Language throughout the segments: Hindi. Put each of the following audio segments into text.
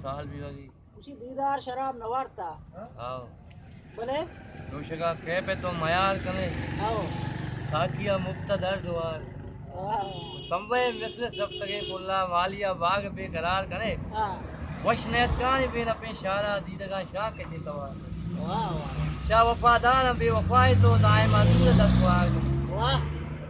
साल भी होगी उसी दीदार शराब नवारता आओ बोले दूसरा खे पे तो मयार कने आओ साकिया मुक्तदर दुआर वाह संवय मिसल सब तगे कुल्ला वालिया बाग बेकरार करे हाँ वश नेत्रान बेन पे शारा दीदगा शाह के तवार वाह वाह शाह वफादार बेवफाई तो दायमा दूर दसवार वाह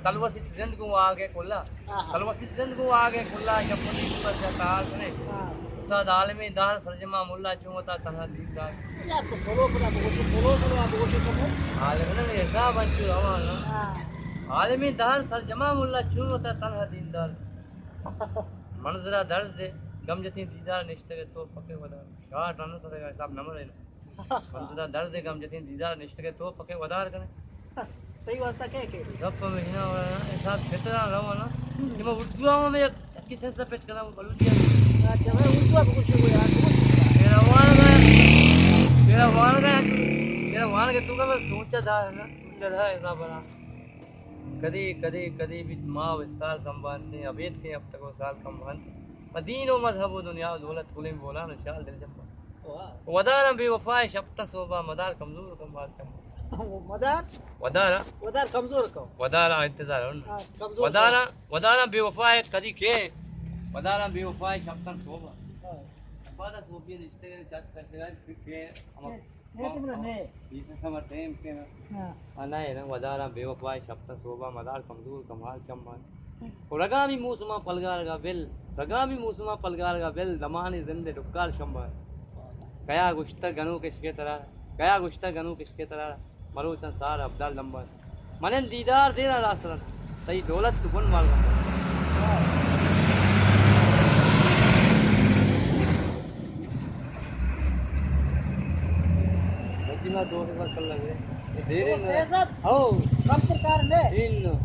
तलवसी जिंदगू आगे कुल्ला तलवसी जिंदगू आगे कुल्ला यपनी ऊपर से तार करे हाँ उस्ताद आलमी दार सरजमा मुल्ला चुमता तन्हा दीदार यार तो बोलो आप बोलो करो आलमी ने ऐसा बंचू रवाना हाँ आलमी दार सरजमा मुल्ला चुमता तन्हा दीदार मंजरा दर्द दे गम जती दीदार निश्ते के तो पके वदा शाह टन सरेगा सब नंबर है मंजरा दर्द दे गम जती दीदार निश्ते के तो पके वदार करे सही वास्ता क्या के गप महीना हो रहा है ऐसा क्षेत्र रवाना कि मैं उर्दू में किसे से पेच करा बलूचिया अच्छा मैं उर्दू आप कुछ हो यार तेरा वाण के तू का बस सोचा था ना सोचा था ऐसा बना कदी कदी कदी भी माँ विस्तार संभालते अबेद के अब तक वो साल कम बंद मदीनो मजहब दुनिया दौलत कुलिम बोला न शाल दिल जब वाह वदार भी वफाए शब्द सोबा मदार कमजोर कम बात चम मदार वदार कमजोर को वदार इंतजार हाँ, कमजोर वदार बेवफाए कदी के वदार बेवफाए शब्द सोबा हाँ। बात सोबी रिश्ते जज करते हैं फिर के हम ने तुमने ने इस समय टाइम के ना हाँ अना है ना वदारा बेवफाए शब्द सोबा मदार कमजोर कमाल चम्मान और रगामी मूसमा पलगार का बिल रगामी मूसमा पलगार का बिल दमानी जिंदे डुक्कार शंबा कया गुश्ता गनु किसके तरह मरो संसार अब्दाल लंबा मने दीदार देना रास्ता सही दौलत तो बन मार मदीना दो से कर लगे देरे हो कम प्रकार ने इन